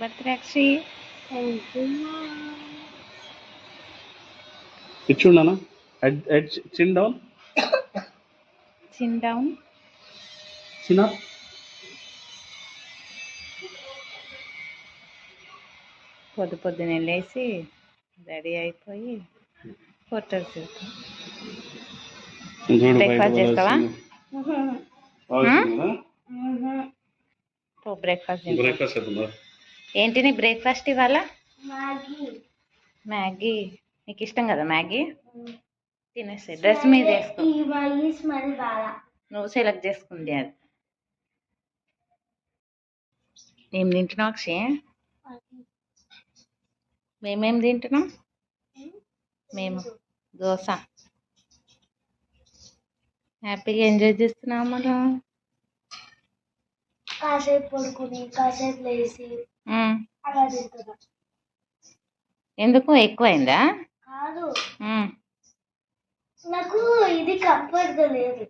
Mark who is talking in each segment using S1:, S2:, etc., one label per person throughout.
S1: Birthday Akshay.
S2: ఇచ్చుండనా head chin down
S1: chin down.
S2: Chin up.
S1: పొద్దున్నే లేచి రెడీ అయిపోయి ఫోటోస్ బ్రేక్ఫాస్ట్ చేస్తావా?
S2: బ్రేక్ఫాస్ట్
S1: ఏంటి నీ బ్రేక్ఫాస్ట్ ఇవాళ? మ్యాగీ. నీకు ఇష్టం కదా మ్యాగీ? తినేసి డ్రెస్ మీద వేసుకో. నువ్వు సెలెక్ట్ చేసుకుంది అది. ఏం తింటున్నావు అక్షయ్? మేమేం తింటున్నాం? మేము దోశ. హ్యాపీగా ఎంజాయ్ చేస్తున్నాం మనం.
S3: కాసేపు పడుకుని కాసేపు లేచి అలా తింటున్నా.
S1: ఎందుకు ఎక్కువైందా?
S3: కాదు, నాకు ఇది కంఫర్ట్ లేదు.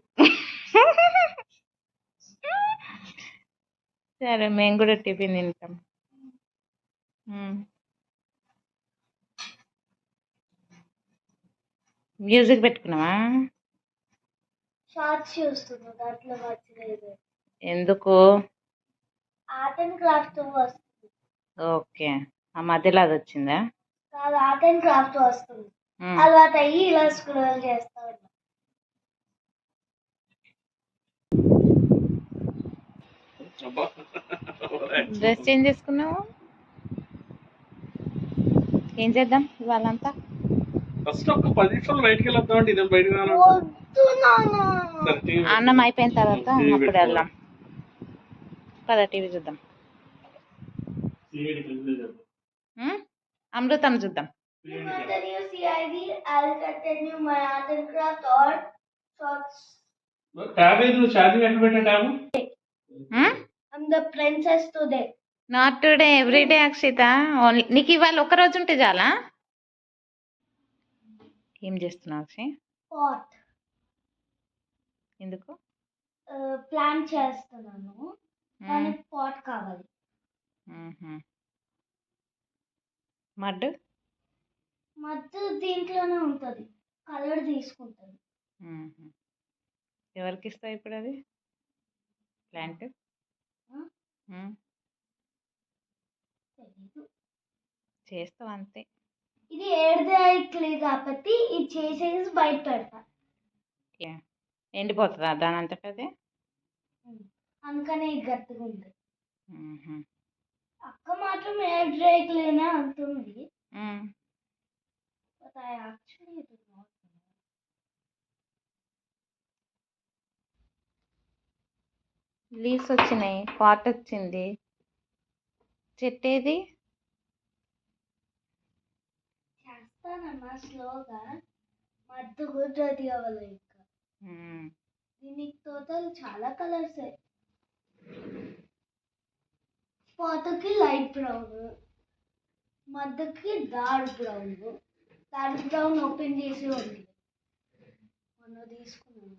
S1: సరే మేము కూడా టిఫిన్ తింటాం. మ్యూజిక్ పెట్టుకున్నావా?
S3: షార్ట్స్ చూస్తున్నా, దాంట్లో వచ్చలేదు.
S1: ఎందుకు?
S3: ఆర్ట్ అండ్ క్రాఫ్ట్ వస్తుంది.
S1: ఓకే, ఆ మధ్యలో అది వచ్చిందా?
S3: కాదు, ఆర్ట్ అండ్ క్రాఫ్ట్ వస్తుంది. అలవాటు అయ్యి ఇలా స్క్రోల్ చేస్తా ఉన్నా.
S1: డ్రెస్ చేంజ్ చేసుకున్నావు? ఏం చేద్దాం ఇవాళంతా?
S2: ఫస్ట్ ఒక 10 నిమిషాలు బయటికి వెళ్దాం అంటే ఇదేం బయటకు
S1: అన్నం అయిపోయిన తర్వాత అప్పుడు వెళ్దాం. పద టీవీ చూద్దాం. అమృతం చూద్దాం. Not today, everyday Akshita. Only నీకు ఇవాళ ఒక్క రోజు ఉంటే చాలా. ఏం చేస్తున్నావు అక్షయ్?
S3: పాట్.
S1: ఎందుకు?
S3: ప్లాన్ చేస్తున్నాను, కానీ పాట్ కావాలి.
S1: మడ్
S3: దీంట్లోనే ఉంటుంది, కలర్ తీసుకుంటుంది.
S1: ఎవరికి ఇస్తావు ఇప్పుడు అది ప్లాంట్? చేస్తావు అంతే.
S3: ఇది ఏడాది కాబట్టి ఇది చేసేసి బయట పెడతా.
S1: ఎండిపోతుందా దాని అంతటా అదే?
S3: అందుకనే ఇది గట్టిగా ఉంది. అక్క మాత్రం ఎయిర్ డ్రై క్లీన్ అంటుంది.
S1: లీవ్స్ వచ్చినాయి, పాట్ వచ్చింది. చెట్టేది?
S3: చేస్తానమ్మా స్లోగా, మధ్య గుడ్డది అవ్వాలి. ఇంకా దీనికి టోటల్ చాలా కలర్స్. పాతకి లైట్ బ్రౌన్, మధ్యకి dark brown. Dark brown open చేసి ఉంది, మొన్న తీసుకున్నాను.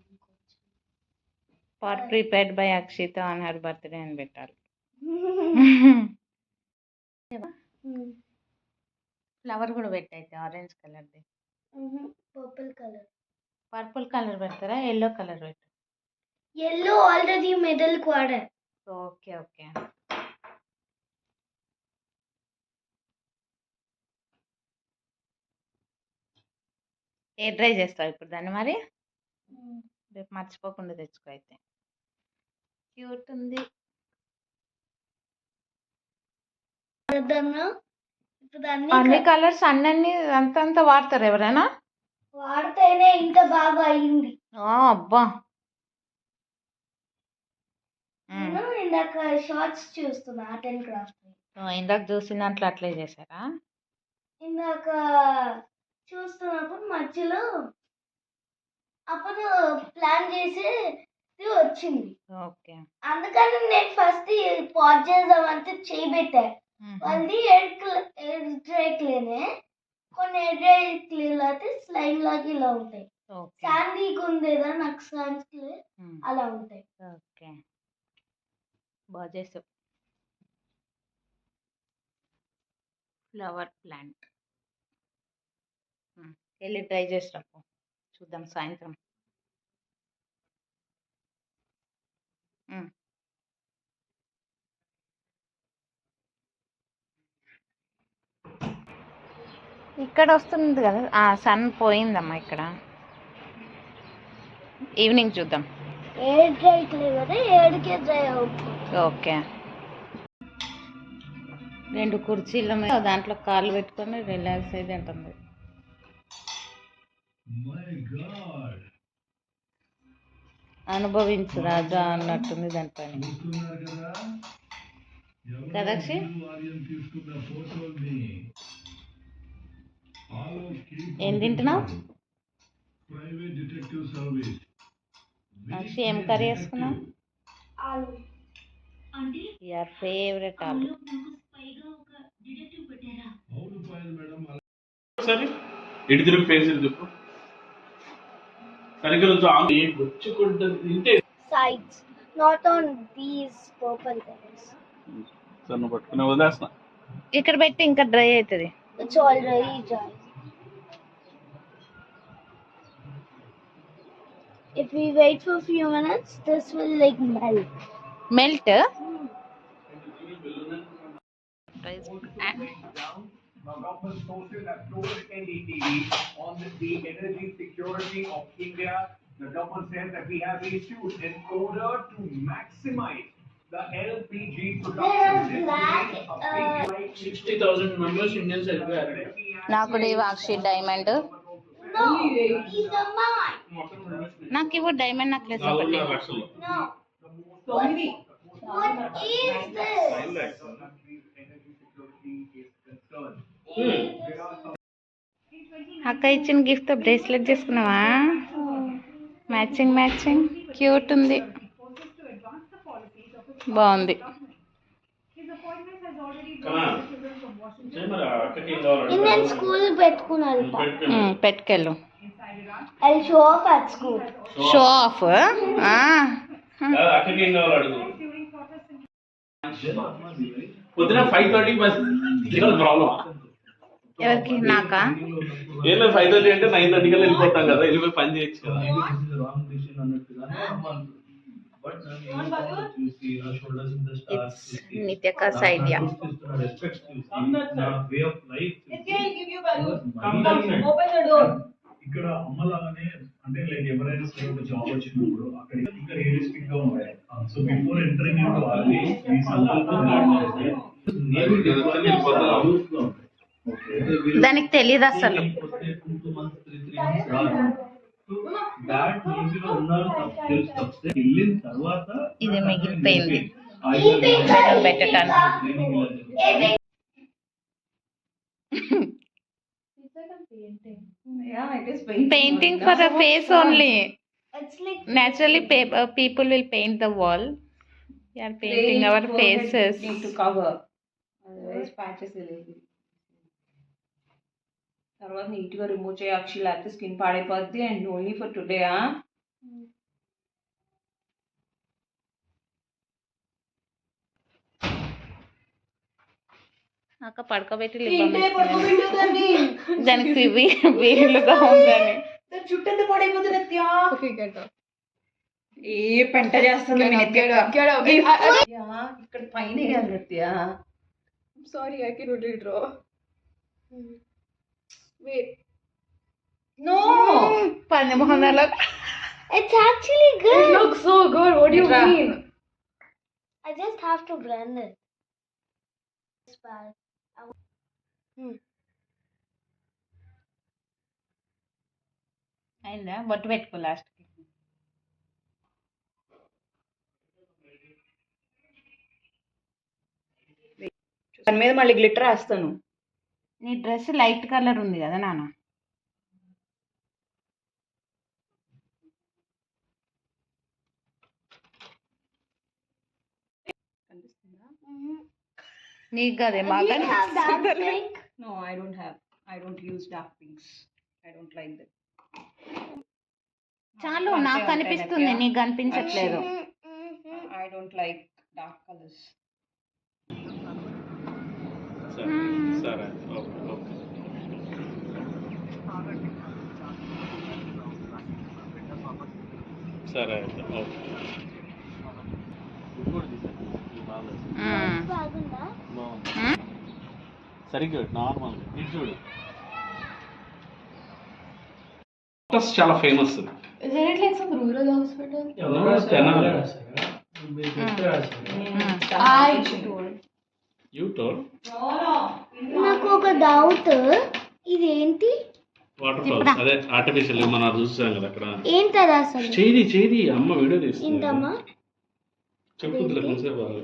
S1: Pot prepared by Akshita on her birthday అని పెట్టాలి. ఫ్లవర్ కూడా పెట్టయితే ఆరెంజ్ కలర్ది.
S3: Purple colour.
S1: పర్పుల్ కలర్ పెడతారా? ఎల్లో కలర్ పెట్టు.
S3: ఎల్లో ఆల్రెడీ మెడల్ వాడా.
S1: Okay okay. ఎయిర్ డ్రై చేస్తావు ఇప్పుడు దాన్ని మరి? రేపు మర్చిపోకుండా తెచ్చుకో అయితే. క్యూట్ ఉంది. అన్ని కలర్స్ అన్నీ అంతంతా వాడతారు ఎవరైనా?
S3: వాడితేనే ఇంత బాగా అయింది.
S1: అబ్బా,
S3: ఇందాక షార్ట్స్ చూస్తున్నా ఆర్ట్ అండ్ క్రాఫ్ట్.
S1: ఇందాక చూసిన దాంట్లో అట్లే చేశారా?
S3: ఇందాక చూస్తున్నప్పుడు మధ్యలో అప్పుడు ప్లాన్ చేసి వచ్చింది.
S1: ఓకే,
S3: అందుకని నేను ఫస్ట్ పాజ్ చేద్దామంటే చేయబెట్టా. వాళ్ళది ఎయిర్ డ్రై క్లీనే. కొన్ని ఎయిర్ డ్రై క్లీన్ అయితే స్లైమ్ లాగా ఇలా ఉంటాయి. శాండీకి ఉండేదా నాకు శాండ్ క్లే అలా ఉంటాయి.
S1: ఓకే, బాగా చేసావు. Flower plant. వెళ్ళి ట్రై చేసి రాపో, చూద్దాం సాయంత్రం. ఇక్కడ వస్తుంది కదా, సన్ పోయిందమ్మా ఇక్కడ. ఈవినింగ్ చూద్దాం.
S3: ఎయిర్ డ్రై కదా, ఏడుకే డ్రై అవుతుంది.
S1: ఓకే. 2 కుర్చీల మీద దాంట్లో కాళ్ళు పెట్టుకొని రిలాక్స్ అయితే ఉంటుంది. అనుభవించు రాజా అన్నట్టుంది దానిపైన కదక్షి. ఏం తింటున్నావు అక్షి? ఏం కర్రీ వేసుకున్నావు? యువర్ ఫేవరెట్ ఆలు.
S2: ఇటు తిరుగు ఫేస్ చెప్పు.
S3: Sides, not on these purple colors.
S2: సన్న పట్టుకునే వదిలేస్తున్నా.
S1: ఇక్కడ పెట్టి ఇంకా డ్రై అవుతుంది.
S3: It's already dry. If we wait for a few minutes, this will like melt.
S1: Melt?
S4: Now, government sources have told NDTV on the energy security of India. The government says that we have issues in order to maximize the LPG production.
S2: 60,000 members Indians help.
S1: నాకు లేవు Akshi diamond.
S3: No, these are mine.
S1: నాకు ఇవ్వు diamond necklace ఒకటి.
S3: No. What is this?
S1: అక్క ఇచ్చిన gift bracelet తీసుకున్నావా? Matching matching cute ఉంది, బాగుంది.
S3: నేను స్కూల్ పెట్టుకున్నాను.
S1: పెట్టుకెళ్ళు.
S3: I'll show off at school.
S1: Show off.
S2: పొద్దున 5:30 ప్రాబ్లమ్
S1: ఎవరికి? నాకా?
S2: ఏం లేదు, 5:30 అంటే 9:30 కల్లా వెళ్ళిపోతాం కదా, వెళ్ళిపోయి పని చేయొచ్చు కదా.
S1: నిత్యకాస్ ఐడియా.
S4: ఇక్కడ అమ్మలాగానే అంటే లైక్ ఎవరైనా సరే ఒక జాబ్ వచ్చినప్పుడు అక్కడ ఇంకా రియలిస్టిక్ గా ఉంటాయి. So before entering into army ఈ
S1: దానికి తెలియదు అసలు.
S4: వెళ్ళిన తర్వాత
S1: ఇది మిగిలిపోయింది పెట్టడానికి. Painting for a face only.
S3: It's like
S1: Naturally, people will paint the wall. We are painting our faces.
S5: Need to cover. Otherwise, patches will. తర్వాత నీట్గా రిమూవ్ చేయక్షి, లేకపోతే స్కిన్ పాడైపోద్ది. And only for today.
S1: అక్క పడుకోబెట్టి దానికి వీలుగా ఉందని
S5: చుట్టూ పాడైపోతుంది. ఏ పెంట చేస్తుంది ఇక్కడ పైన నిత్య.
S6: Sorry, I can only draw. Wait.
S5: No.
S1: పందెమొహంలో.
S3: it's actually good.
S6: It looks so good. What do you mean?
S3: I just have to blend it. It's bad.
S1: అయిందా? బొట్టు పెట్టుకో లాస్ట్ కి.
S5: దాని మీద మళ్ళీ గ్లిటర్ వేస్తాను.
S1: నీ డ్రెస్ లైట్ కలర్ ఉంది కదా నాన్న. నీకు కదే
S3: Do you have that
S1: మాకు
S3: pink?
S5: No, I don't have. I don't use dark pinks. I don't like that.
S1: చాలు, నాకు కనిపిస్తుంది, నీకు కనిపించట్లేదు.
S5: I don't like dark colors.
S2: సరే సరే ఓకే ఓకే సరే అయితే ఓకే
S3: బాగుందా?
S2: బాగుంది సరిగ్గా నార్మల్ ఇది చూడు డాక్టర్స్ చాలా famous
S6: Is it like some rural hospital?
S2: Tenali
S6: I told.
S2: You told
S3: నాకు ఒక డౌట్, ఇదేంటి?
S2: వాటర్ ఫాల్స్ అదే ఆర్టిఫిషియల్ మనం చూసాం కదా అక్కడ
S3: ఏంటది అసలు?
S2: చేది అమ్మ వీడియో తీస్తుంది
S3: ఏంటమ్మా?
S2: చెప్పుద్దులే కొంచెంసేపు ఆగు.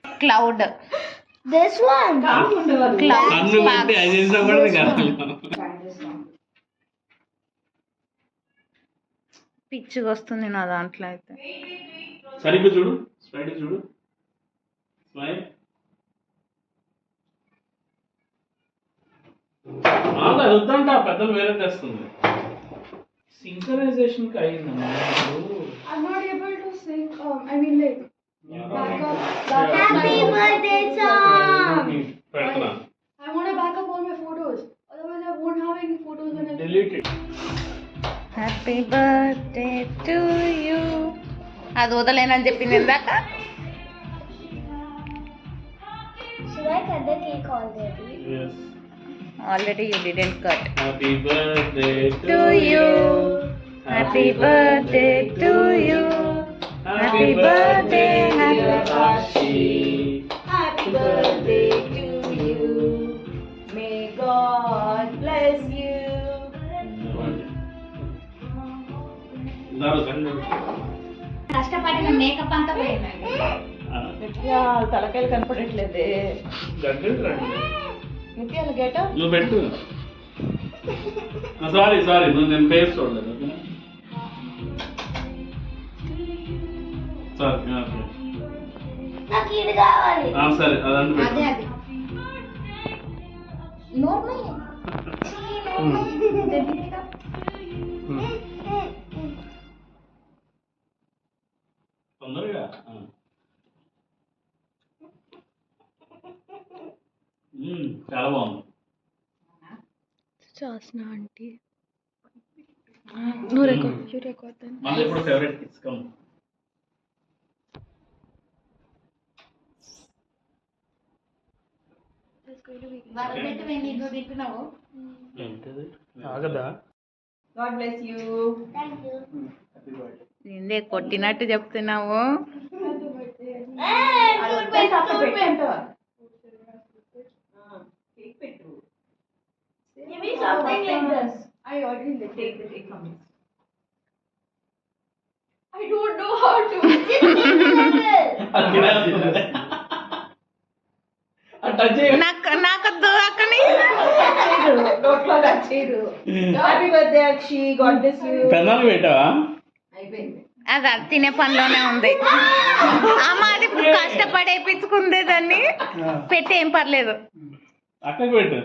S1: Cloud
S3: this one.
S2: కన్ను పెట్టి అది చేసినా కూడా కాదు
S1: పిచ్చిగా వస్తుంది నా దాంట్లో అయితే.
S2: సరిగ్గా చూడు స్ట్రైట్ చూడు స్మైల్ అది వద్దంట పెద్దలు వేరే తెస్తుంది
S7: సింక్రనైజేషన్ కి అయిందమ్మా
S6: I'm not able to sing. I mean, like, back up.
S3: Happy birthday song.
S2: పెడతా
S6: I want to back up all my photos. Otherwise, I won't have any photos when I.
S7: Delete it
S1: happy birthday to you. అది వదలేనని చెప్పింది ఇందాక.
S3: Should I cut the cake already?
S1: Already you didn't cut.
S2: Happy birthday
S1: to you. Happy birthday to you. Happy birthday happy.
S5: Happy birthday to you. May God bless you.
S1: కష్టపడిన makeup అంతా పోయిందండి.
S5: తలకాయలు కనపడట్లేదే.
S2: నువ్వు పెట్టు sorry నువ్వు నేను face చూడలేదు ఓకేనా sorry
S3: నాకు ఇది కావాలి.
S2: సరే అదంతా పెట్టు
S1: అదే అది నోర్మల్
S2: తొందరగా చాలా బాగుంది
S6: Jasna auntie. No record. You record then.
S2: మన ఇప్పుడు favourite kids come
S6: That's going to be.
S1: వరపెట్టి నీకు తిప్పినావు.
S7: ఏంటది ఆగదా
S5: God bless you.
S3: Thank you.
S1: నిందే కొట్టినట్టు చెప్తున్నావు.
S6: Happy birthday.
S5: Cake పెట్టు.
S3: Give me something like this.
S6: I already lit
S5: Take
S6: it.
S5: the cake from me.
S6: I don't know how to.
S1: నాకొద్దు అక్కని.
S5: నోట్లో నచ్చేరు. Happy birthday Akshi. God bless you.
S2: పెన్నాలు పెట్టావా
S5: అయిపోయింది.
S1: అది తినే పనిలోనే ఉంది. అమ్మ అది కష్టపడేపించుకుందే దాన్ని పెట్టి ఏం పర్లేదు.
S2: అక్కడికి పెట్టు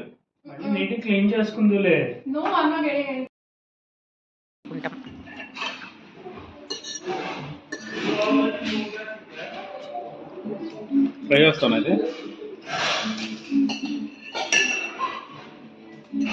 S7: నీట్ క్లీన్ చేసుకుందులే
S6: No, I'm not getting any.
S2: Try చేస్తాను అయితే